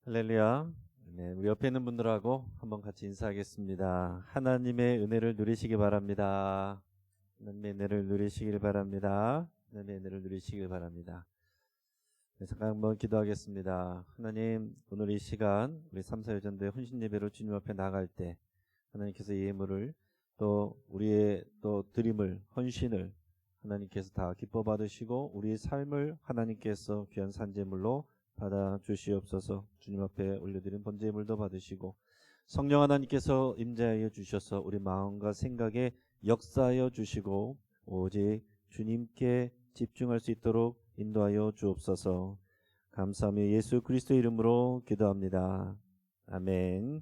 할렐루야. 네, 우리 옆에 있는 분들하고 한번 같이 인사하겠습니다. 하나님의 은혜를 누리시기 바랍니다. 하나님의 은혜를 누리시길 바랍니다. 하나님의 은혜를 누리시길 바랍니다. 네, 잠깐 한번 기도하겠습니다. 하나님, 오늘 이 시간 우리 3.4여전도의 혼신 예배로 주님 앞에 나갈 때 하나님께서 이 예물을 또 우리의 또 드림을 헌신을 하나님께서 다 기뻐 받으시고 우리의 삶을 하나님께서 귀한 산제물로 받아 주시옵소서. 주님 앞에 올려드린 번제물도 받으시고 성령 하나님께서 임재하여 주셔서 우리 마음과 생각에 역사하여 주시고 오직 주님께 집중할 수 있도록 인도하여 주옵소서. 감사하며 예수 그리스도의 이름으로 기도합니다. 아멘.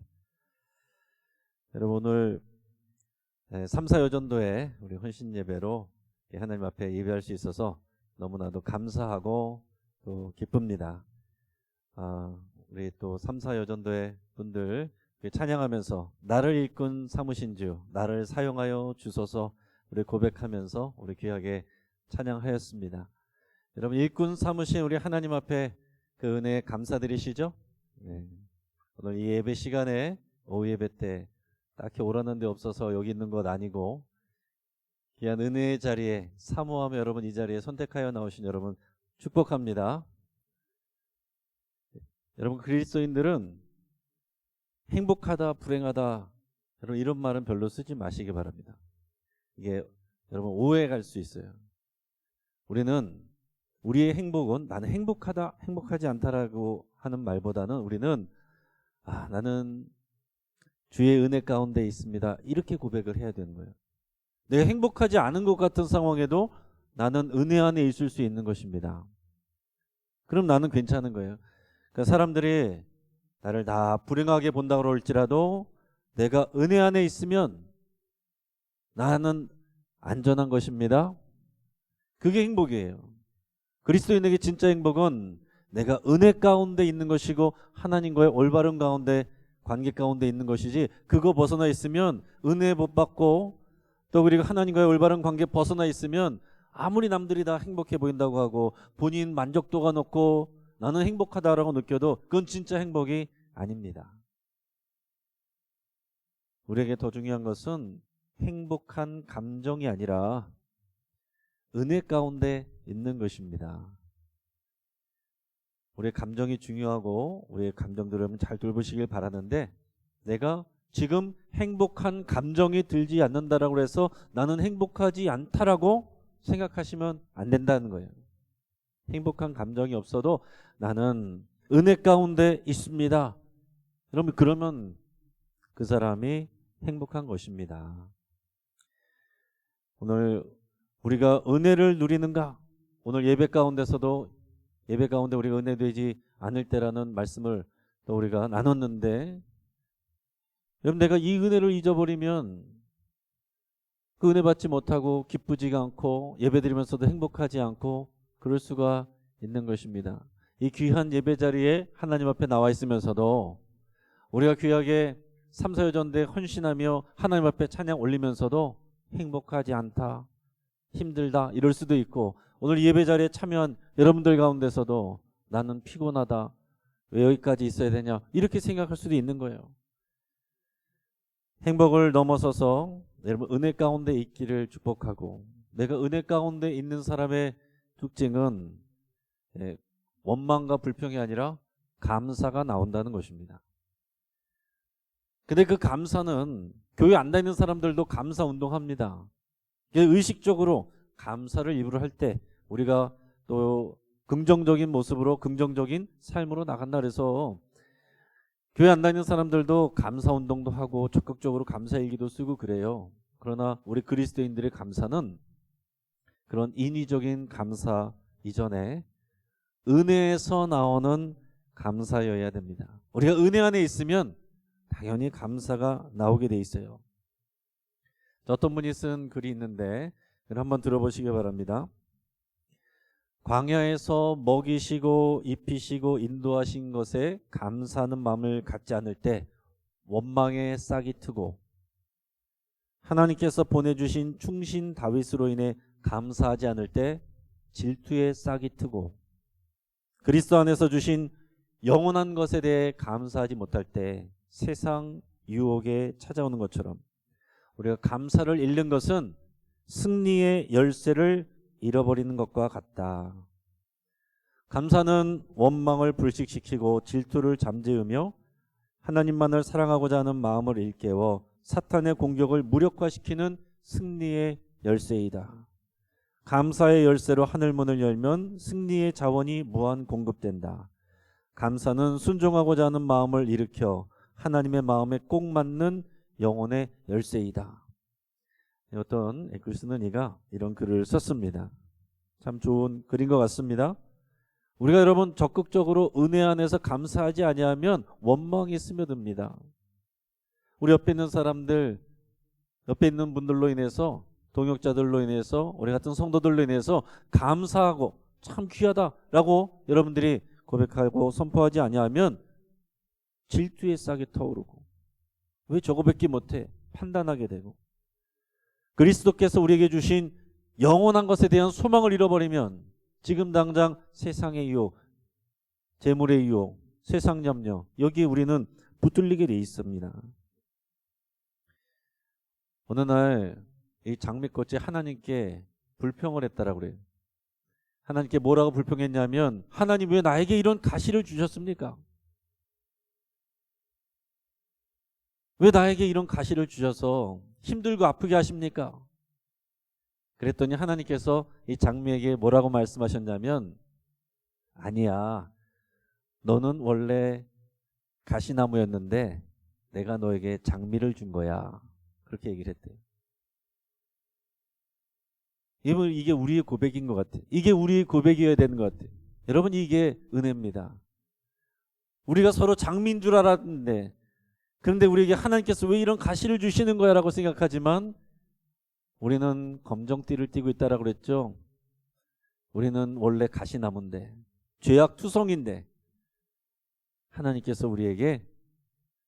여러분, 오늘 3.4여전도회 우리 헌신 예배로 하나님 앞에 예배할 수 있어서 너무나도 감사하고 또 기쁩니다. 우리 또 3.4여전도회 분들 찬양하면서 나를 일꾼 삼으신 주 나를 사용하여 주소서 우리 고백하면서 우리 귀하게 찬양하였습니다. 여러분, 일꾼 삼으신 우리 하나님 앞에 그 은혜에 감사드리시죠? 네. 오늘 이 예배 시간에 오후 예배 때 딱히 오라는 데 없어서 여기 있는 것 아니고 귀한 은혜의 자리에 사모하며 여러분 이 자리에 선택하여 나오신 여러분 축복합니다. 여러분, 그리스도인들은 행복하다 불행하다 여러분 이런 말은 별로 쓰지 마시기 바랍니다. 이게 여러분 오해갈 수 있어요. 우리는 우리의 행복은 나는 행복하다 행복하지 않다라고 하는 말보다는 우리는 나는 주의 은혜 가운데 있습니다 이렇게 고백을 해야 되는 거예요. 내가 행복하지 않은 것 같은 상황에도 나는 은혜 안에 있을 수 있는 것입니다. 그럼 나는 괜찮은 거예요. 그러니까 사람들이 나를 다 불행하게 본다고 할지라도 내가 은혜 안에 있으면 나는 안전한 것입니다. 그게 행복이에요. 그리스도인에게 진짜 행복은 내가 은혜 가운데 있는 것이고 하나님과의 올바른 가운데 관계 가운데 있는 것이지, 그거 벗어나 있으면 은혜 못 받고 또 그리고 하나님과의 올바른 관계 벗어나 있으면 아무리 남들이 다 행복해 보인다고 하고 본인 만족도가 높고 나는 행복하다라고 느껴도 그건 진짜 행복이 아닙니다. 우리에게 더 중요한 것은 행복한 감정이 아니라 은혜 가운데 있는 것입니다. 우리의 감정이 중요하고 우리의 감정들을 잘 돌보시길 바라는데, 내가 지금 행복한 감정이 들지 않는다라고 해서 나는 행복하지 않다라고 생각하시면 안 된다는 거예요. 행복한 감정이 없어도 나는 은혜 가운데 있습니다. 여러분, 그러면 그 사람이 행복한 것입니다. 오늘 우리가 은혜를 누리는가? 오늘 예배 가운데서도 예배 가운데 우리가 은혜 되지 않을 때라는 말씀을 또 우리가 나눴는데, 여러분, 내가 이 은혜를 잊어버리면 그 은혜 받지 못하고 기쁘지가 않고 예배드리면서도 행복하지 않고 그럴 수가 있는 것입니다. 이 귀한 예배 자리에 하나님 앞에 나와 있으면서도 우리가 귀하게 3.4여전도에 헌신하며 하나님 앞에 찬양 올리면서도 행복하지 않다, 힘들다 이럴 수도 있고, 오늘 예배 자리에 참여한 여러분들 가운데서도 나는 피곤하다, 왜 여기까지 있어야 되냐 이렇게 생각할 수도 있는 거예요. 행복을 넘어서서 여러분 은혜 가운데 있기를 축복하고, 내가 은혜 가운데 있는 사람의 특징은 원망과 불평이 아니라 감사가 나온다는 것입니다. 근데 그 감사는 교회 안 다니는 사람들도 감사 운동합니다. 의식적으로 감사를 입으로 할 때 우리가 또 긍정적인 모습으로 긍정적인 삶으로 나간다 그래서 교회 안 다니는 사람들도 감사 운동도 하고 적극적으로 감사일기도 쓰고 그래요. 그러나 우리 그리스도인들의 감사는 그런 인위적인 감사 이전에 은혜에서 나오는 감사여야 됩니다. 우리가 은혜 안에 있으면 당연히 감사가 나오게 돼 있어요. 어떤 분이 쓴 글이 있는데 한번 들어보시기 바랍니다. 광야에서 먹이시고 입히시고 인도하신 것에 감사하는 마음을 갖지 않을 때 원망에 싹이 트고, 하나님께서 보내주신 충신 다윗으로 인해 감사하지 않을 때 질투에 싹이 트고, 그리스도 안에서 주신 영원한 것에 대해 감사하지 못할 때 세상 유혹에 찾아오는 것처럼 우리가 감사를 잃는 것은 승리의 열쇠를 잃어버리는 것과 같다. 감사는 원망을 불식시키고 질투를 잠재우며 하나님만을 사랑하고자 하는 마음을 일깨워 사탄의 공격을 무력화시키는 승리의 열쇠이다. 감사의 열쇠로 하늘문을 열면 승리의 자원이 무한 공급된다. 감사는 순종하고자 하는 마음을 일으켜 하나님의 마음에 꼭 맞는 영혼의 열쇠이다. 어떤 에클스는이가 이런 글을 썼습니다. 참 좋은 글인 것 같습니다. 우리가 여러분 적극적으로 은혜 안에서 감사하지 아니하면 원망이 스며듭니다. 우리 옆에 있는 사람들, 옆에 있는 분들로 인해서, 동역자들로 인해서, 우리 같은 성도들로 인해서 감사하고 참 귀하다라고 여러분들이 고백하고 선포하지 아니하면 질투의 싹이 터오르고 왜 저거밖에 못해 판단하게 되고, 그리스도께서 우리에게 주신 영원한 것에 대한 소망을 잃어버리면 지금 당장 세상의 유혹, 재물의 유혹, 세상 염려, 여기에 우리는 붙들리게 돼 있습니다. 어느 날 이 장미꽃이 하나님께 불평을 했다라고 그래요. 하나님께 뭐라고 불평했냐면, 하나님 왜 나에게 이런 가시를 주셨습니까? 왜 나에게 이런 가시를 주셔서 힘들고 아프게 하십니까? 그랬더니 하나님께서 이 장미에게 뭐라고 말씀하셨냐면, 아니야, 너는 원래 가시나무였는데 내가 너에게 장미를 준 거야. 그렇게 얘기를 했대요. 이게 우리의 고백인 것 같아요. 이게 우리의 고백이어야 되는 것 같아요. 여러분, 이게 은혜입니다. 우리가 서로 장미인 줄 알았는데, 그런데 우리에게 하나님께서 왜 이런 가시를 주시는 거야 라고 생각하지만 우리는 검정띠를 띠고 있다라고 그랬죠. 우리는 원래 가시나무인데, 죄악 투성인데 하나님께서 우리에게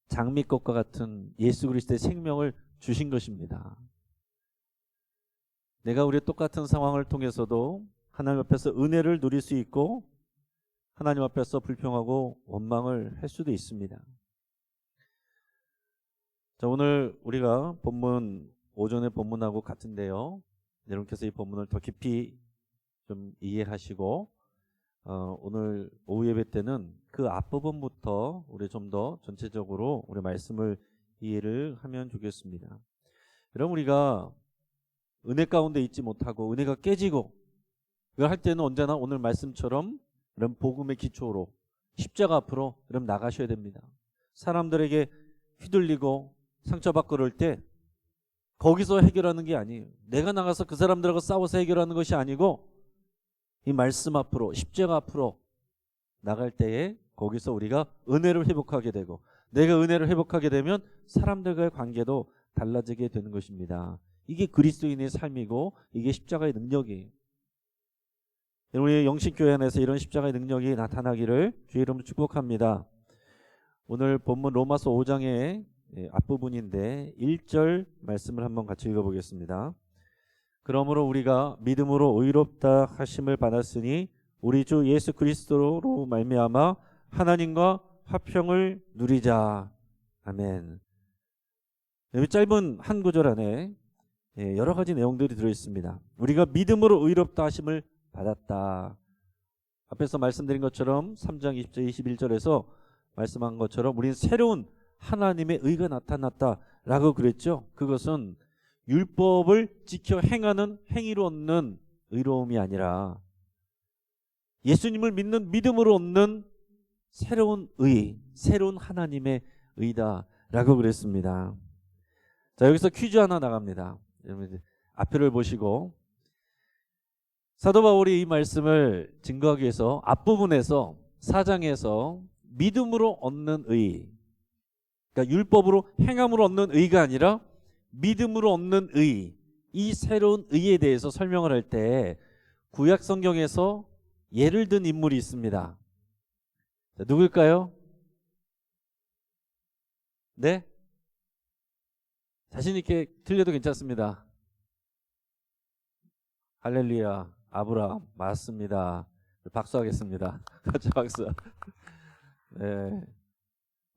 장미꽃과 같은 예수 그리스도의 생명을 주신 것입니다. 내가 우리의 똑같은 상황을 통해서도 하나님 앞에서 은혜를 누릴 수 있고 하나님 앞에서 불평하고 원망을 할 수도 있습니다. 자, 오늘 우리가 본문, 오전의 본문하고 같은데요, 여러분께서 이 본문을 더 깊이 좀 이해하시고 오늘 오후 예배 때는 그 앞부분부터 우리 좀 더 전체적으로 우리 말씀을 이해를 하면 좋겠습니다. 여러분, 우리가 은혜 가운데 있지 못하고 은혜가 깨지고 이걸 할 때는 언제나 오늘 말씀처럼 이런 복음의 기초로 십자가 앞으로 여러분 나가셔야 됩니다. 사람들에게 휘둘리고 상처받고 그럴 때 거기서 해결하는 게 아니에요. 내가 나가서 그 사람들하고 싸워서 해결하는 것이 아니고 이 말씀 앞으로, 십자가 앞으로 나갈 때에 거기서 우리가 은혜를 회복하게 되고, 내가 은혜를 회복하게 되면 사람들과의 관계도 달라지게 되는 것입니다. 이게 그리스도인의 삶이고 이게 십자가의 능력이에요. 우리 영신교회 안에서 이런 십자가의 능력이 나타나기를 주의 이름으로 축복합니다. 오늘 본문 로마서 5장의 앞부분인데 1절 말씀을 한번 같이 읽어보겠습니다. 그러므로 우리가 믿음으로 의롭다 하심을 받았으니 우리 주 예수 그리스도로 말미암아 하나님과 화평을 누리자. 아멘. 여기 짧은 한 구절 안에 여러 가지 내용들이 들어있습니다. 우리가 믿음으로 의롭다 하심을 받았다. 앞에서 말씀드린 것처럼 3장 20절 21절에서 말씀한 것처럼 우리는 새로운 하나님의 의가 나타났다라고 그랬죠. 그것은 율법을 지켜 행하는 행위로 얻는 의로움이 아니라 예수님을 믿는 믿음으로 얻는 새로운 의, 새로운 하나님의 의다라고 그랬습니다. 자, 여기서 퀴즈 하나 나갑니다. 여러분 앞표를 보시고, 사도 바울이 이 말씀을 증거하기 위해서 앞부분에서 4장에서 믿음으로 얻는 의, 그러니까 율법으로 행함으로 얻는 의가 아니라 믿음으로 얻는 의, 이 새로운 의에 대해서 설명을 할 때 구약 성경에서 예를 든 인물이 있습니다. 자, 누굴까요? 네? 자신 있게 틀려도 괜찮습니다. 할렐루야, 아브라함 맞습니다. 박수하겠습니다. 같이 박수. 네.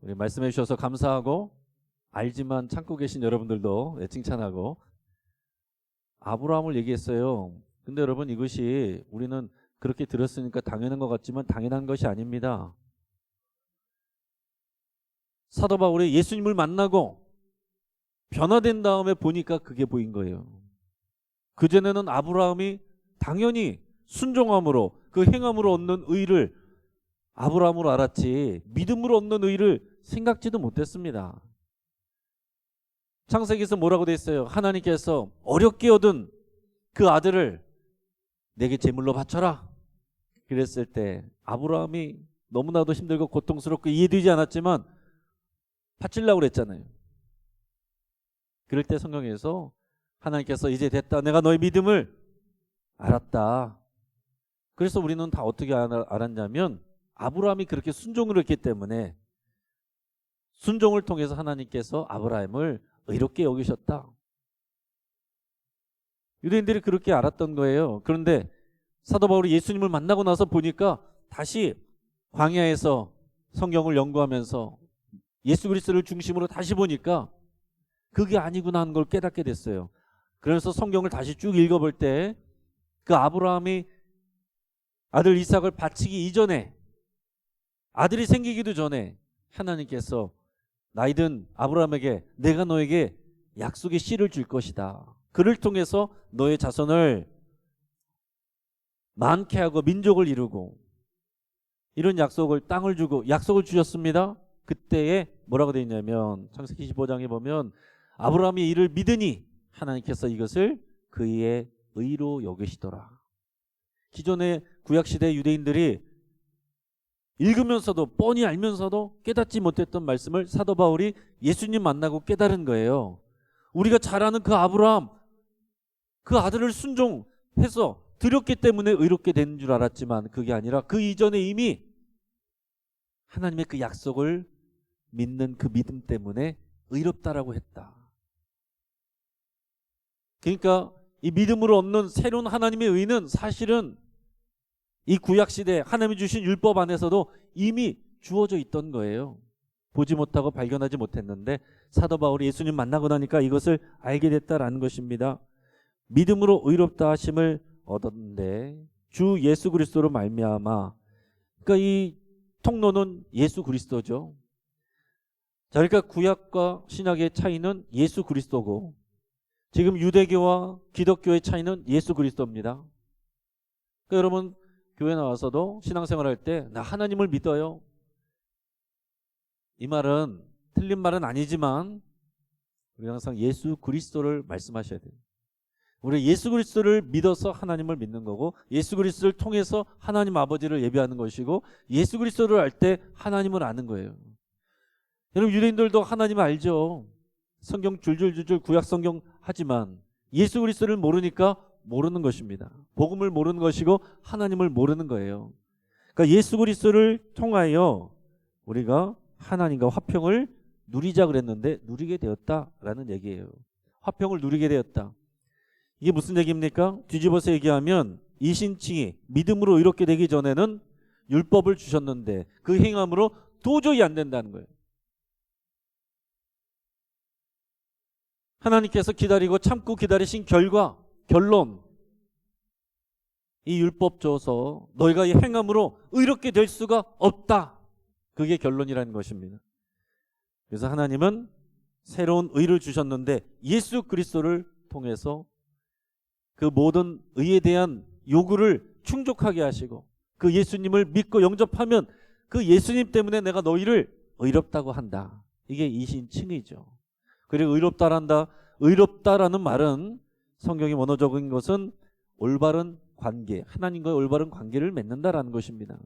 우리 말씀해 주셔서 감사하고 알지만 참고 계신 여러분들도 네, 칭찬하고 아브라함을 얘기했어요. 근데 여러분 이것이 우리는 그렇게 들었으니까 당연한 것 같지만 당연한 것이 아닙니다. 사도 바울이 예수님을 만나고 변화된 다음에 보니까 그게 보인 거예요. 그전에는 아브라함이 당연히 순종함으로 그 행함으로 얻는 의를 아브라함으로 알았지 믿음으로 얻는 의를 생각지도 못했습니다. 창세기에서 뭐라고 돼 있어요? 하나님께서 어렵게 얻은 그 아들을 내게 제물로 바쳐라 그랬을 때 아브라함이 너무나도 힘들고 고통스럽고 이해되지 않았지만 바치려고 그랬잖아요. 그럴 때 성경에서 하나님께서 이제 됐다 내가 너의 믿음을 알았다. 그래서 우리는 다 어떻게 알았냐면 아브라함이 그렇게 순종을 했기 때문에 순종을 통해서 하나님께서 아브라함을 의롭게 여기셨다. 유대인들이 그렇게 알았던 거예요. 그런데 사도 바울이 예수님을 만나고 나서 보니까 다시 광야에서 성경을 연구하면서 예수 그리스도를 중심으로 다시 보니까 그게 아니구나 하는 걸 깨닫게 됐어요. 그래서 성경을 다시 쭉 읽어볼 때 그 아브라함이 아들 이삭을 바치기 이전에 아들이 생기기도 전에 하나님께서 나이든 아브라함에게 내가 너에게 약속의 씨를 줄 것이다. 그를 통해서 너의 자손을 많게 하고 민족을 이루고 이런 약속을 땅을 주고 약속을 주셨습니다. 그때에 뭐라고 되어 있냐면 창세기 15장에 보면 아브라함이 이를 믿으니 하나님께서 이것을 그의 의로 여기시더라. 기존의 구약시대 유대인들이 읽으면서도 뻔히 알면서도 깨닫지 못했던 말씀을 사도 바울이 예수님 만나고 깨달은 거예요. 우리가 잘 아는 그 아브라함 그 아들을 순종해서 드렸기 때문에 의롭게 된 줄 알았지만 그게 아니라 그 이전에 이미 하나님의 그 약속을 믿는 그 믿음 때문에 의롭다라고 했다. 그러니까 이 믿음으로 얻는 새로운 하나님의 의는 사실은 이 구약시대 하나님이 주신 율법 안에서도 이미 주어져 있던 거예요. 보지 못하고 발견하지 못했는데 사도 바울이 예수님 만나고 나니까 이것을 알게 됐다라는 것입니다. 믿음으로 의롭다 하심을 얻었는데 주 예수 그리스도로 말미암아 그러니까 이 통로는 예수 그리스도죠. 자, 그러니까 구약과 신약의 차이는 예수 그리스도고 지금 유대교와 기독교의 차이는 예수 그리스도입니다. 그러니까 여러분 교회 나와서도 신앙생활 할 때 나 하나님을 믿어요. 이 말은 틀린 말은 아니지만 우리 항상 예수 그리스도를 말씀하셔야 돼요. 우리 예수 그리스도를 믿어서 하나님을 믿는 거고 예수 그리스도를 통해서 하나님 아버지를 예배하는 것이고 예수 그리스도를 알 때 하나님을 아는 거예요. 여러분 유대인들도 하나님을 알죠. 성경 줄줄줄줄 구약 성경 하지만 예수 그리스도를 모르니까 모르는 것입니다. 복음을 모르는 것이고 하나님을 모르는 거예요. 그러니까 예수 그리스도를 통하여 우리가 하나님과 화평을 누리자 그랬는데 누리게 되었다라는 얘기예요. 화평을 누리게 되었다. 이게 무슨 얘기입니까? 뒤집어서 얘기하면 이 신칭이 믿음으로 의롭게 되기 전에는 율법을 주셨는데 그 행함으로 도저히 안 된다는 거예요. 하나님께서 기다리고 참고 기다리신 결과 결론 이 율법 줘서 너희가 이 행함으로 의롭게 될 수가 없다. 그게 결론이라는 것입니다. 그래서 하나님은 새로운 의를 주셨는데 예수 그리스도를 통해서 그 모든 의에 대한 요구를 충족하게 하시고 그 예수님을 믿고 영접하면 그 예수님 때문에 내가 너희를 의롭다고 한다. 이게 이신칭의죠. 그리고 의롭다라는 말은 성경이 원어적인 것은 올바른 관계, 하나님과의 올바른 관계를 맺는다라는 것입니다.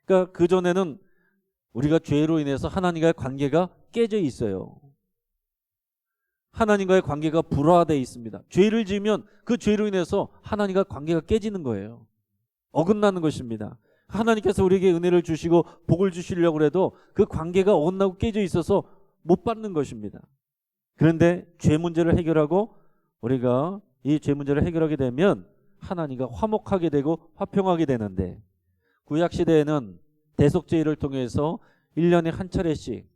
그러니까 그전에는 우리가 죄로 인해서 하나님과의 관계가 깨져 있어요. 하나님과의 관계가 불화되어 있습니다. 죄를 지으면 그 죄로 인해서 하나님과 관계가 깨지는 거예요. 어긋나는 것입니다. 하나님께서 우리에게 은혜를 주시고 복을 주시려고 해도 그 관계가 어긋나고 깨져 있어서 못 받는 것입니다. 그런데 죄 문제를 해결하고 우리가 이 죄 문제를 해결하게 되면 하나님과 화목하게 되고 화평하게 되는데 구약시대에는 대속죄를 통해서 1년에 한 차례씩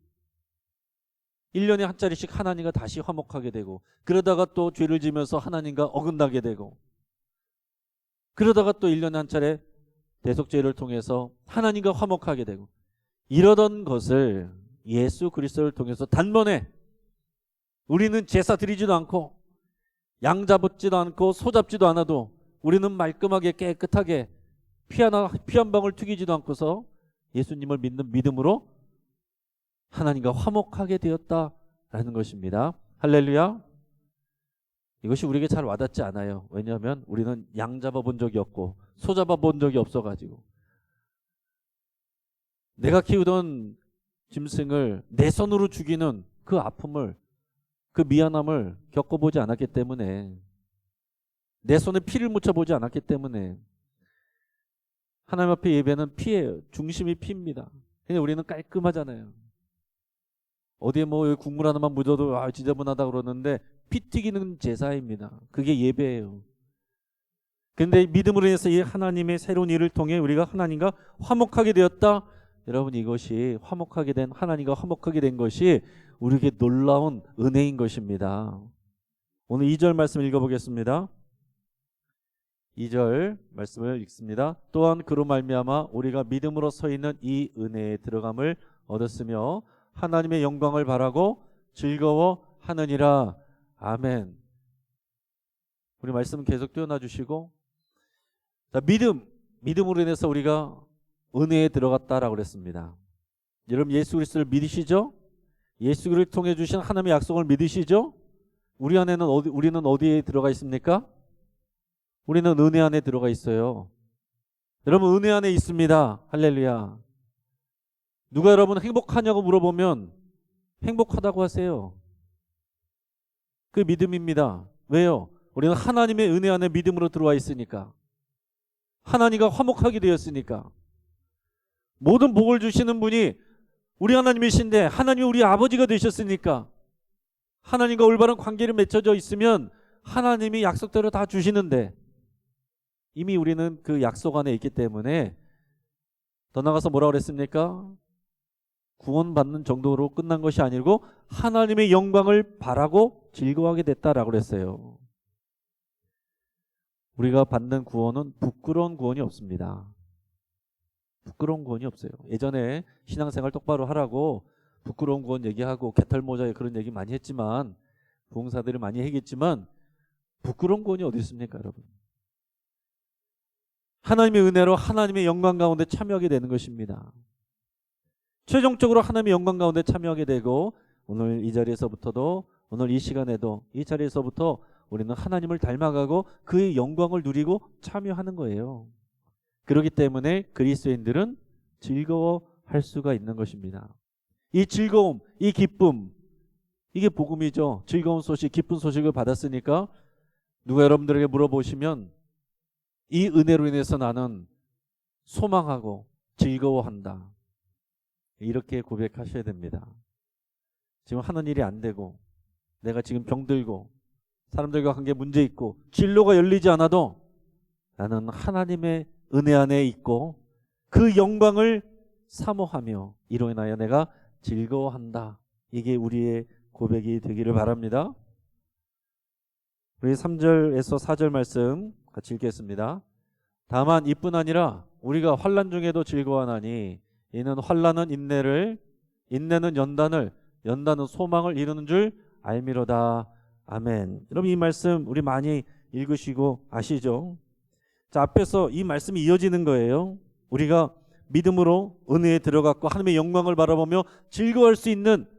1년에 한 차례씩 하나님과 다시 화목하게 되고, 그러다가 또 죄를 지면서 하나님과 어긋나게 되고, 그러다가 또 1년에 한 차례 대속죄를 통해서 하나님과 화목하게 되고, 이러던 것을 예수 그리스도를 통해서 단번에 우리는 제사 드리지도 않고 양 잡지도 않고 소 잡지도 않아도 우리는 말끔하게 깨끗하게 피 한 방울 튀기지도 않고서 예수님을 믿는 믿음으로 하나님과 화목하게 되었다라는 것입니다. 할렐루야. 이것이 우리에게 잘 와닿지 않아요. 왜냐하면 우리는 양 잡아본 적이 없고 소 잡아본 적이 없어가지고, 내가 키우던 짐승을 내 손으로 죽이는 그 아픔을, 그 미안함을 겪어보지 않았기 때문에, 내 손에 피를 묻혀보지 않았기 때문에, 하나님 앞에 예배는 피예요. 중심이 피입니다. 근데 우리는 깔끔하잖아요. 어디에 뭐 국물 하나만 묻어도 지저분하다 그러는데 피 튀기는 제사입니다. 그게 예배예요. 근데 믿음으로 인해서 이 하나님의 새로운 일을 통해 우리가 하나님과 화목하게 되었다. 여러분, 이것이 화목하게 된, 하나님과 화목하게 된 것이 우리에게 놀라운 은혜인 것입니다. 오늘 2절 말씀 읽어보겠습니다. 2절 말씀을 읽습니다. 또한 그로 말미암아 우리가 믿음으로 서 있는 이 은혜에 들어감을 얻었으며 하나님의 영광을 바라고 즐거워하느니라. 아멘. 우리 말씀 계속 띄워놔 주시고, 자, 믿음으로 인해서 우리가 은혜에 들어갔다라고 그랬습니다. 여러분, 예수 그리스도를 믿으시죠? 예수 그리스도를 통해 주신 하나님의 약속을 믿으시죠? 우리는 어디에 들어가 있습니까? 우리는 은혜 안에 들어가 있어요. 여러분, 은혜 안에 있습니다. 할렐루야. 누가 여러분 행복하냐고 물어보면 행복하다고 하세요. 그 믿음입니다. 왜요? 우리는 하나님의 은혜 안에 믿음으로 들어와 있으니까, 하나님과 화목하게 되었으니까. 모든 복을 주시는 분이 우리 하나님이신데, 하나님이 우리 아버지가 되셨으니까, 하나님과 올바른 관계를 맺혀져 있으면 하나님이 약속대로 다 주시는데, 이미 우리는 그 약속 안에 있기 때문에, 더 나가서 뭐라고 그랬습니까? 구원받는 정도로 끝난 것이 아니고 하나님의 영광을 바라고 즐거워하게 됐다라고 그랬어요. 우리가 받는 구원은 부끄러운 구원이 없습니다. 부끄러운 구원이 없어요. 예전에 신앙생활 똑바로 하라고 부끄러운 구원 얘기하고 개털모자에 그런 얘기 많이 했지만, 부흥사들이 많이 얘기했지만, 부끄러운 구원이 어디 있습니까, 여러분? 하나님의 은혜로 하나님의 영광 가운데 참여하게 되는 것입니다. 최종적으로 하나님의 영광 가운데 참여하게 되고, 오늘 이 자리에서부터도, 오늘 이 시간에도 이 자리에서부터 우리는 하나님을 닮아가고 그의 영광을 누리고 참여하는 거예요. 그렇기 때문에 그리스도인들은 즐거워할 수가 있는 것입니다. 이 즐거움, 이 기쁨, 이게 복음이죠. 즐거운 소식, 기쁜 소식을 받았으니까 누가 여러분들에게 물어보시면 이 은혜로 인해서 나는 소망하고 즐거워한다, 이렇게 고백하셔야 됩니다. 지금 하는 일이 안 되고, 내가 지금 병들고 사람들과 관계 문제 있고 진로가 열리지 않아도 나는 하나님의 은혜 안에 있고 그 영광을 사모하며 이로 인하여 내가 즐거워한다. 이게 우리의 고백이 되기를 바랍니다. 우리 3절에서 4절 말씀 같이 읽겠습니다. 다만 이뿐 아니라 우리가 환난 중에도 즐거워하나니 이는 환난은 인내를, 인내는 연단을, 연단은 소망을 이루는 줄 알미로다. 아멘. 여러분, 이 말씀 우리 많이 읽으시고 아시죠? 자, 앞에서 이 말씀이 이어지는 거예요. 우리가 믿음으로 은혜에 들어갔고 하나님의 영광을 바라보며 즐거워할 수 있는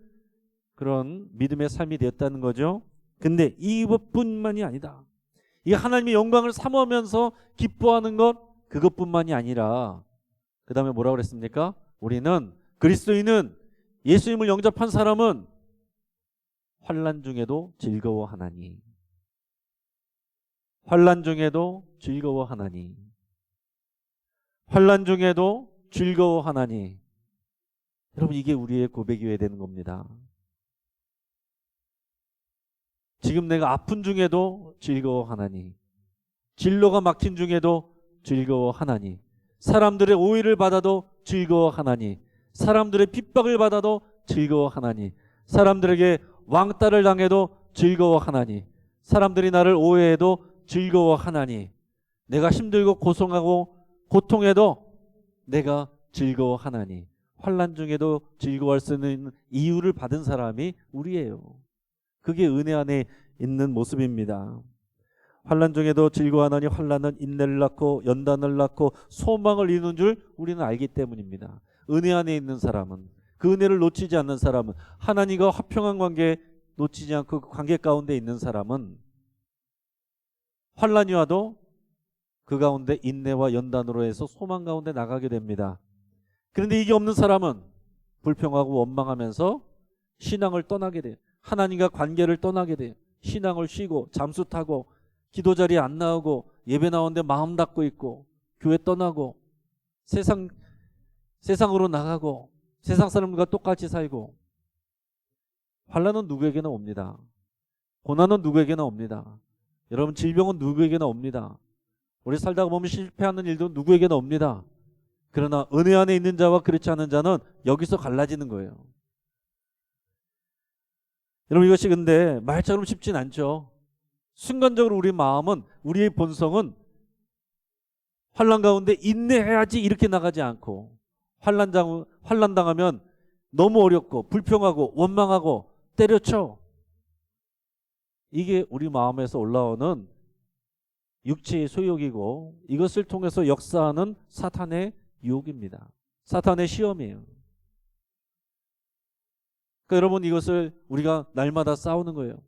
그런 믿음의 삶이 되었다는 거죠. 근데 이것뿐만이 아니다. 이 하나님의 영광을 사모하면서 기뻐하는 것, 그것뿐만이 아니라 그 다음에 뭐라고 그랬습니까? 우리는, 그리스도인은, 예수님을 영접한 사람은 환난 중에도 즐거워하나니, 환난 중에도 즐거워하나니, 환난 중에도 즐거워하나니. 여러분, 이게 우리의 고백이어야 되는 겁니다. 지금 내가 아픈 중에도 즐거워하나니, 진로가 막힌 중에도 즐거워하나니, 사람들의 오해를 받아도 즐거워하나니, 사람들의 핍박을 받아도 즐거워하나니, 사람들에게 왕따를 당해도 즐거워하나니, 사람들이 나를 오해해도 즐거워하나니, 내가 힘들고 고통하고 고통해도 내가 즐거워하나니, 환난 중에도 즐거워할 수 있는 이유를 받은 사람이 우리예요. 그게 은혜 안에 있는 모습입니다. 환난 중에도 즐거워하나니 환난은 인내를 낳고 연단을 낳고 소망을 이루는 줄 우리는 알기 때문입니다. 은혜 안에 있는 사람은, 그 은혜를 놓치지 않는 사람은, 하나님과 화평한 관계 놓치지 않고 그 관계 가운데 있는 사람은 환난이 와도 그 가운데 인내와 연단으로 해서 소망 가운데 나가게 됩니다. 그런데 이게 없는 사람은 불평하고 원망하면서 신앙을 떠나게 돼요. 하나님과 관계를 떠나게 돼요. 신앙을 쉬고 잠수 타고 기도 자리에 안 나오고 예배 나오는데 마음 닫고 있고 교회 떠나고 세상으로 나가고 세상 사람들과 똑같이 살고, 환난은 누구에게나 옵니다. 고난은 누구에게나 옵니다. 여러분, 질병은 누구에게나 옵니다. 우리 살다가 보면 실패하는 일도 누구에게나 옵니다. 그러나 은혜 안에 있는 자와 그렇지 않은 자는 여기서 갈라지는 거예요. 여러분, 이것이 근데 말처럼 쉽진 않죠. 순간적으로 우리 마음은, 우리의 본성은 환난 가운데 인내해야지 이렇게 나가지 않고, 환난 당하면 너무 어렵고 불평하고 원망하고 때려쳐. 이게 우리 마음에서 올라오는 육체의 소욕이고, 이것을 통해서 역사하는 사탄의 유혹입니다. 사탄의 시험이에요. 그러니까 여러분, 이것을 우리가 날마다 싸우는 거예요.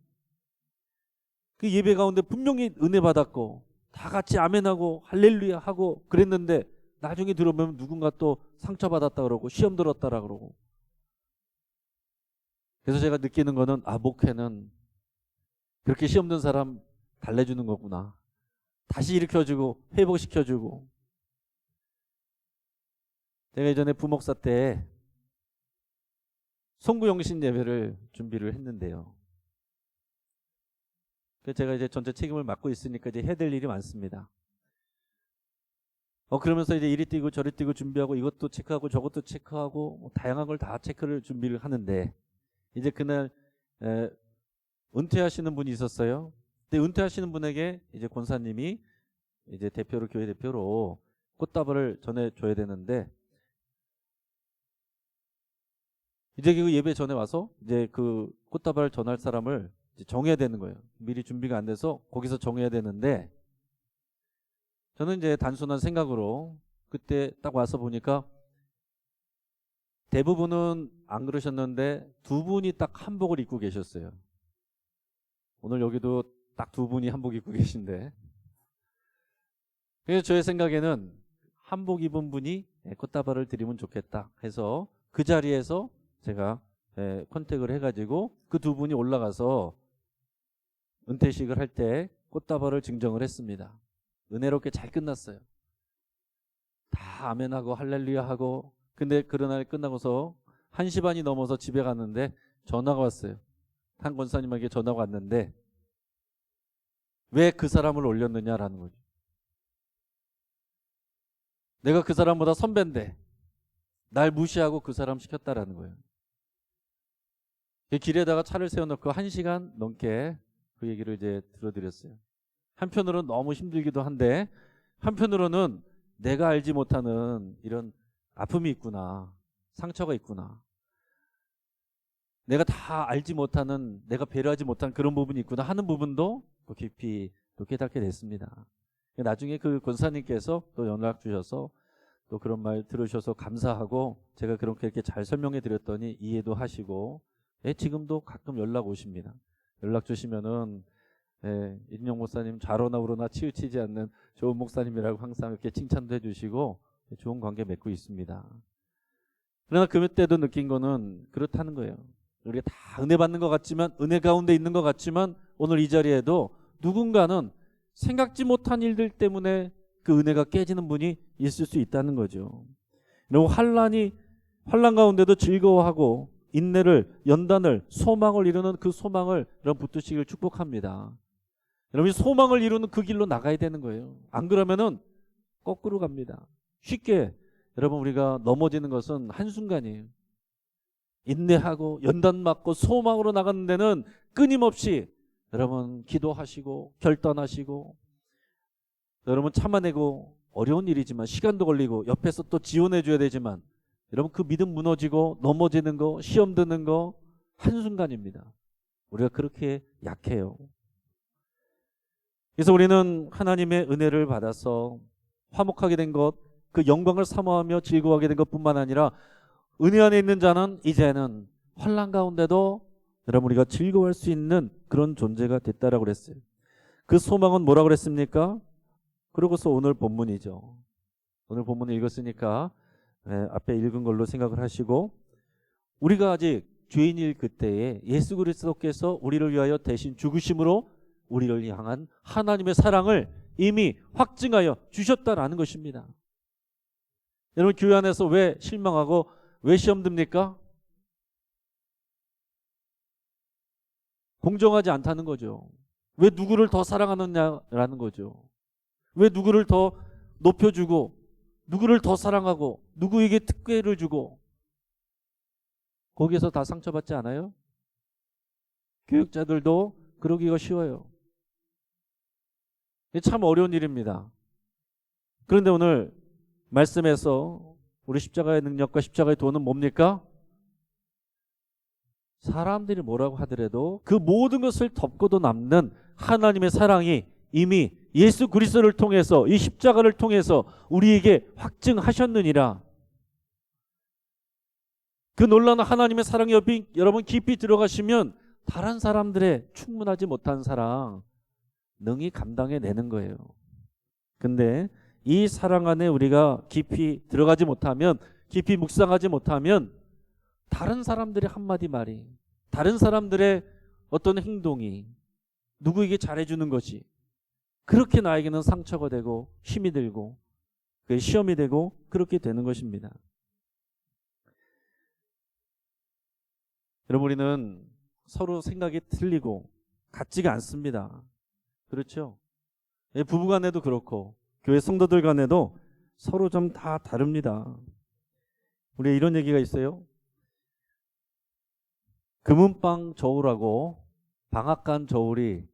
그 예배 가운데 분명히 은혜 받았고 다 같이 아멘하고 할렐루야 하고 그랬는데 나중에 들어보면 누군가 또 상처받았다 그러고 시험 들었다라 그러고. 그래서 제가 느끼는 거는, 목회는 그렇게 시험 든 사람 달래주는 거구나. 다시 일으켜주고 회복시켜주고. 제가 예전에 부목사 때 송구영신 예배를 준비를 했는데요. 제가 이제 전체 책임을 맡고 있으니까 이제 해야 될 일이 많습니다. 그러면서 이제 이리 뛰고 저리 뛰고 준비하고 이것도 체크하고 저것도 체크하고 다양한 걸 다 체크를 준비를 하는데, 이제 그날 은퇴하시는 분이 있었어요. 근데 은퇴하시는 분에게 이제 권사님이 이제 교회 대표로 꽃다발을 전해줘야 되는데, 이제 그 예배 전에 와서 이제 그 꽃다발을 전할 사람을 이제 정해야 되는 거예요. 미리 준비가 안 돼서 거기서 정해야 되는데, 저는 이제 단순한 생각으로 그때 딱 와서 보니까 대부분은 안 그러셨는데 두 분이 딱 한복을 입고 계셨어요. 오늘 여기도 딱 두 분이 한복 입고 계신데, 그래서 저의 생각에는 한복 입은 분이 꽃다발을 드리면 좋겠다 해서 그 자리에서 제가 컨택을 해가지고 그 두 분이 올라가서 은퇴식을 할 때 꽃다발을 증정을 했습니다. 은혜롭게 잘 끝났어요. 다 아멘하고 할렐루야 하고. 근데 그런 날 끝나고서 1시 반이 넘어서 집에 갔는데 전화가 왔어요. 한 권사님에게 전화가 왔는데 왜 그 사람을 올렸느냐라는 거죠. 내가 그 사람보다 선배인데 날 무시하고 그 사람 시켰다라는 거예요. 길에다가 차를 세워놓고 1시간 넘게 그 얘기를 이제 들어드렸어요. 한편으로는 너무 힘들기도 한데, 한편으로는 내가 알지 못하는 이런 아픔이 있구나, 상처가 있구나, 내가 다 알지 못하는, 내가 배려하지 못한 그런 부분이 있구나 하는 부분도 또 깊이 또 깨닫게 됐습니다. 나중에 그 권사님께서 또 연락 주셔서 또 그런 말 들으셔서 감사하고, 제가 그렇게 이렇게 잘 설명해 드렸더니 이해도 하시고, 지금도 가끔 연락 오십니다. 연락 주시면은 인용 목사님 좌로나 우로나 치우치지 않는 좋은 목사님이라고 항상 이렇게 칭찬도 해주시고 좋은 관계 맺고 있습니다. 그러나 그때도 느낀 거는 그렇다는 거예요. 우리가 다 은혜 받는 것 같지만, 은혜 가운데 있는 것 같지만, 오늘 이 자리에도 누군가는 생각지 못한 일들 때문에 그 은혜가 깨지는 분이 있을 수 있다는 거죠. 여러분, 환난 가운데도 즐거워하고 인내를, 연단을, 소망을 이루는 그 소망을 여러분 붙드시길 축복합니다. 여러분이 소망을 이루는 그 길로 나가야 되는 거예요. 안 그러면은 거꾸로 갑니다. 쉽게 여러분 우리가 넘어지는 것은 한순간이에요. 인내하고 연단 맞고 소망으로 나가는 데는 끊임없이 여러분 기도하시고 결단하시고 여러분 참아내고 어려운 일이지만 시간도 걸리고 옆에서 또 지원해 줘야 되지만 여러분 그 믿음 무너지고 넘어지는 거 시험 드는 거 한순간입니다. 우리가 그렇게 약해요. 그래서 우리는 하나님의 은혜를 받아서 화목하게 된 것, 그 영광을 사모하며 즐거워하게 된 것뿐만 아니라 은혜 안에 있는 자는 이제는 환난 가운데도 여러분 우리가 즐거워할 수 있는 그런 존재가 됐다라고 그랬어요. 그 소망은 뭐라고 그랬습니까? 그러고서 오늘 본문이죠. 오늘 본문을 읽었으니까 앞에 읽은 걸로 생각을 하시고 우리가 아직 죄인일 그때에 예수 그리스도께서 우리를 위하여 대신 죽으심으로 우리를 향한 하나님의 사랑을 이미 확증하여 주셨다라는 것입니다. 여러분 교회 안에서 왜 실망하고 왜 시험 듭니까? 공정하지 않다는 거죠. 왜 누구를 더 사랑하느냐라는 거죠. 왜 누구를 더 높여주고 누구를 더 사랑하고 누구에게 특권을 주고 거기에서 다 상처받지 않아요? 교육자들도 그러기가 쉬워요. 참 어려운 일입니다. 그런데 오늘 말씀에서 우리 십자가의 능력과 십자가의 도는 뭡니까? 사람들이 뭐라고 하더라도 그 모든 것을 덮고도 남는 하나님의 사랑이 이미 예수 그리스도를 통해서 이 십자가를 통해서 우리에게 확증하셨느니라. 그 놀라운 하나님의 사랑이 여러분 깊이 들어가시면 다른 사람들의 충분하지 못한 사랑 능히 감당해내는 거예요. 근데 이 사랑 안에 우리가 깊이 들어가지 못하면 깊이 묵상하지 못하면 다른 사람들의 한마디 말이 다른 사람들의 어떤 행동이 누구에게 잘해주는 것이 그렇게 나에게는 상처가 되고 힘이 들고 그게 시험이 되고 그렇게 되는 것입니다. 여러분 우리는 서로 생각이 틀리고 같지가 않습니다. 그렇죠? 부부간에도 그렇고 교회 성도들 간에도 서로 좀 다 다릅니다. 우리 이런 얘기가 있어요. 금은방 저울하고 방앗간 저울이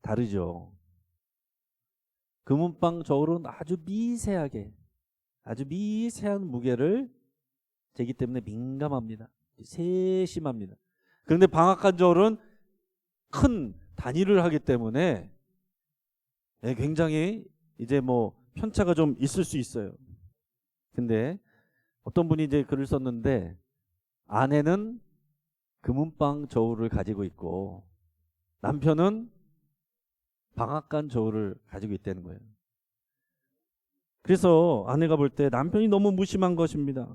다르죠. 금은방 저울은 아주 미세한 무게를 재기 때문에 민감합니다. 세심합니다. 그런데 방앗간 저울은 큰 단위를 하기 때문에 굉장히 이제 뭐 편차가 좀 있을 수 있어요. 근데 어떤 분이 이제 글을 썼는데 아내는 금은방 저울을 가지고 있고 남편은 방앗간 저울을 가지고 있다는 거예요. 그래서 아내가 볼 때 남편이 너무 무심한 것입니다.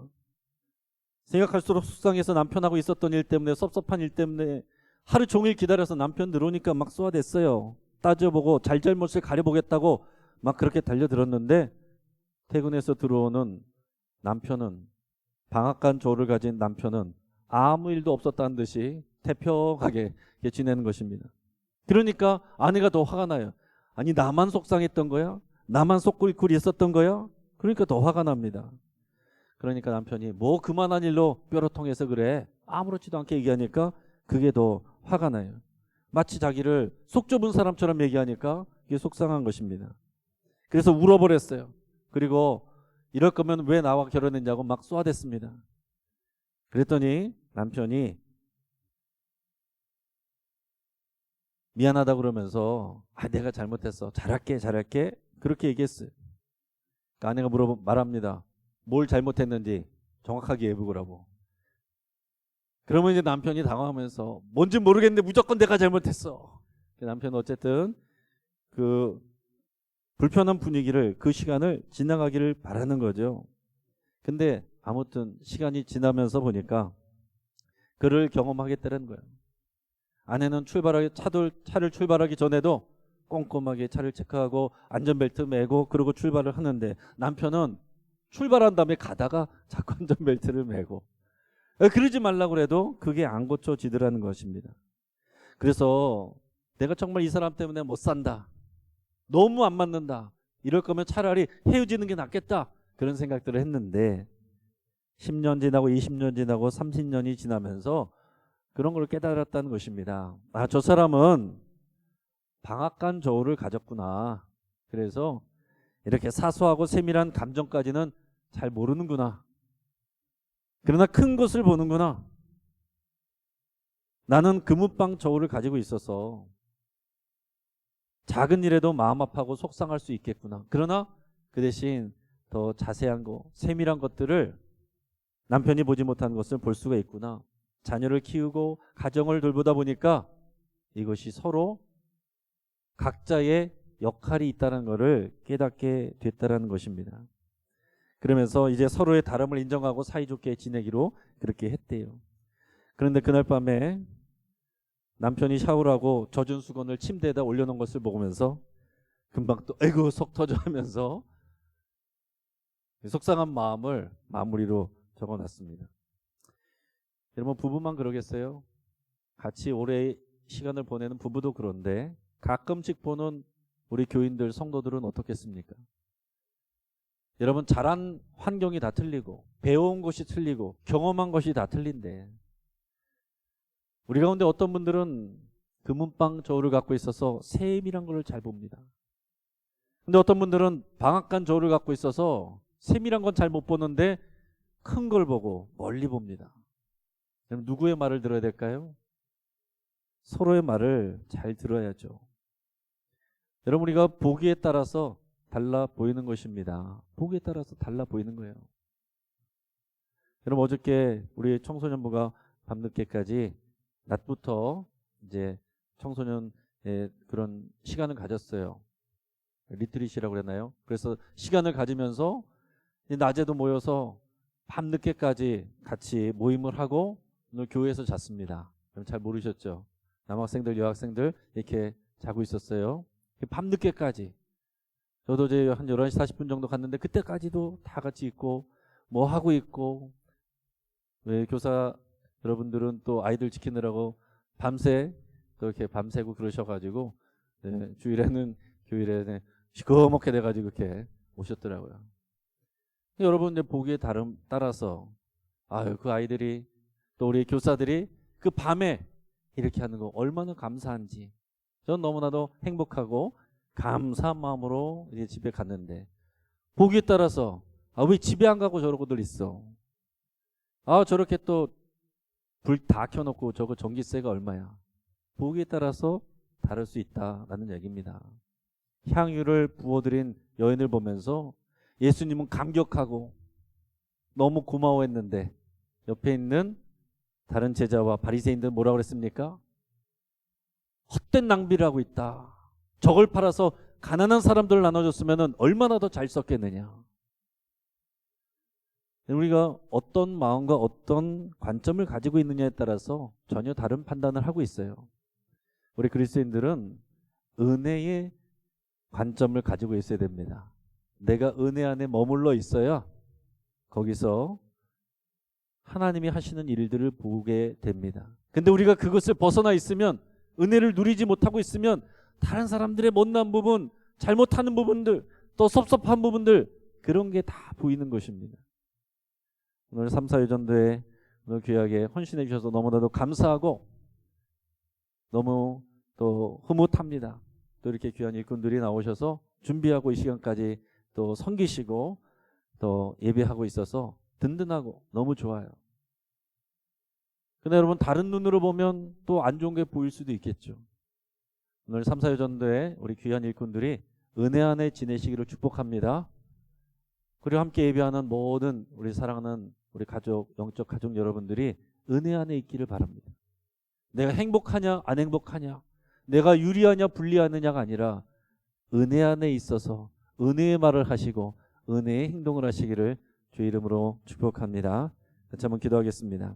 생각할수록 속상해서 남편하고 있었던 일 때문에 섭섭한 일 때문에 하루 종일 기다려서 남편 들어오니까 막 쏘아댔어요. 따져보고 잘잘못을 가려보겠다고 막 그렇게 달려들었는데 퇴근해서 들어오는 남편은 방앗간 저울을 가진 남편은 아무 일도 없었다는 듯이 태평하게 지내는 것입니다. 그러니까 아내가 더 화가 나요. 아니 나만 속상했던 거야? 나만 속구리구리 있었던 거야? 그러니까 더 화가 납니다. 그러니까 남편이 뭐 그만한 일로 뼈로통해서 그래 아무렇지도 않게 얘기하니까 그게 더 화가 나요. 마치 자기를 속 좁은 사람처럼 얘기하니까 이게 속상한 것입니다. 그래서 울어버렸어요. 그리고 이럴 거면 왜 나와 결혼했냐고 막 쏘아댔습니다. 그랬더니 남편이 미안하다 그러면서 내가 잘못했어. 잘할게. 그렇게 얘기했어요. 그러니까 아내가 말합니다. 뭘 잘못했는지 정확하게 해보라고. 그러면 이제 남편이 당황하면서 뭔지 모르겠는데 무조건 내가 잘못했어. 남편은 어쨌든 그 불편한 분위기를 그 시간을 지나가기를 바라는 거죠. 근데 아무튼 시간이 지나면서 보니까 그를 경험하겠다는 거예요. 아내는 차를 출발하기 전에도 꼼꼼하게 차를 체크하고 안전벨트 매고 그러고 출발을 하는데 남편은 출발한 다음에 가다가 자꾸 안전벨트를 매고 그러지 말라고 해도 그게 안 고쳐지더라는 것입니다. 그래서 내가 정말 이 사람 때문에 못 산다. 너무 안 맞는다. 이럴 거면 차라리 헤어지는 게 낫겠다. 그런 생각들을 했는데 10년 지나고 20년 지나고 30년이 지나면서 그런 걸 깨달았다는 것입니다. 아, 저 사람은 방앗간 저울을 가졌구나. 그래서 이렇게 사소하고 세밀한 감정까지는 잘 모르는구나. 그러나 큰 것을 보는구나. 나는 금은방 저울을 가지고 있어서 작은 일에도 마음 아파하고 속상할 수 있겠구나. 그러나 그 대신 더 자세한 거, 세밀한 것들을 남편이 보지 못한 것을 볼 수가 있구나. 자녀를 키우고 가정을 돌보다 보니까 이것이 서로 각자의 역할이 있다는 것을 깨닫게 됐다는 것입니다. 그러면서 이제 서로의 다름을 인정하고 사이좋게 지내기로 그렇게 했대요. 그런데 그날 밤에 남편이 샤워를 하고 젖은 수건을 침대에다 올려놓은 것을 보면서 금방 또 아이고 속 터져 하면서 속상한 마음을 마무리로 적어놨습니다. 여러분, 부부만 그러겠어요? 같이 오래 시간을 보내는 부부도 그런데 가끔씩 보는 우리 교인들, 성도들은 어떻겠습니까? 여러분, 자란 환경이 다 틀리고 배워온 것이 틀리고 경험한 것이 다 틀린데 우리 가운데 어떤 분들은 금은방 저울을 갖고 있어서 세밀한 걸 잘 봅니다. 근데 어떤 분들은 방앗간 저울을 갖고 있어서 세밀한 건 잘 못 보는데 큰 걸 보고 멀리 봅니다. 그럼 누구의 말을 들어야 될까요? 서로의 말을 잘 들어야죠. 여러분, 우리가 보기에 따라서 달라 보이는 것입니다. 보기에 따라서 달라 보이는 거예요. 여러분, 어저께 우리 청소년부가 밤늦게까지 낮부터 이제 청소년의 그런 시간을 가졌어요. 리트릿이라고 그랬나요? 그래서 시간을 가지면서 낮에도 모여서 밤늦게까지 같이 모임을 하고 오늘 교회에서 잤습니다. 잘 모르셨죠? 남학생들, 여학생들 이렇게 자고 있었어요. 밤늦게까지. 저도 이제 한 11시 40분 정도 갔는데 그때까지도 다 같이 있고 뭐 하고 있고, 왜 교사 여러분들은 또 아이들 지키느라고 밤새 또 이렇게 밤새고 그러셔가지고 주일에는 교일에 시커멓게 돼가지고 이렇게 오셨더라고요. 여러분, 이제 보기에 따라서 아유, 그 아이들이 또 우리 교사들이 그 밤에 이렇게 하는 거 얼마나 감사한지 전 너무나도 행복하고 감사한 마음으로 이제 집에 갔는데 보기에 따라서 아, 왜 집에 안 가고 저러고들 있어? 아, 저렇게 또 불 다 켜놓고 저거 전기세가 얼마야? 보기에 따라서 다를 수 있다라는 얘기입니다. 향유를 부어드린 여인을 보면서 예수님은 감격하고 너무 고마워했는데 옆에 있는 다른 제자와 바리새인들은 뭐라고 그랬습니까? 헛된 낭비를 하고 있다. 저걸 팔아서 가난한 사람들 나눠줬으면 얼마나 더 잘 썼겠느냐. 우리가 어떤 마음과 어떤 관점을 가지고 있느냐에 따라서 전혀 다른 판단을 하고 있어요. 우리 그리스도인들은 은혜의 관점을 가지고 있어야 됩니다. 내가 은혜 안에 머물러 있어야 거기서 하나님이 하시는 일들을 보게 됩니다. 근데 우리가 그것을 벗어나 있으면, 은혜를 누리지 못하고 있으면 다른 사람들의 못난 부분, 잘못하는 부분들, 또 섭섭한 부분들, 그런 게 다 보이는 것입니다. 오늘 3, 4일 전도에 오늘 귀하게 헌신해 주셔서 너무나도 감사하고 너무 또 흐뭇합니다. 또 이렇게 귀한 일꾼들이 나오셔서 준비하고 이 시간까지 또 섬기시고 또 예배하고 있어서 든든하고 너무 좋아요. 근데 여러분, 다른 눈으로 보면 또 안 좋은 게 보일 수도 있겠죠. 오늘 3, 4일 전도에 우리 귀한 일꾼들이 은혜 안에 지내시기를 축복합니다. 그리고 함께 예배하는 모든 우리 사랑하는 우리 가족, 영적 가족 여러분들이 은혜 안에 있기를 바랍니다. 내가 행복하냐 안 행복하냐, 내가 유리하냐 불리하느냐가 아니라 은혜 안에 있어서 은혜의 말을 하시고 은혜의 행동을 하시기를 주 이름으로 축복합니다. 같이 한번 기도하겠습니다.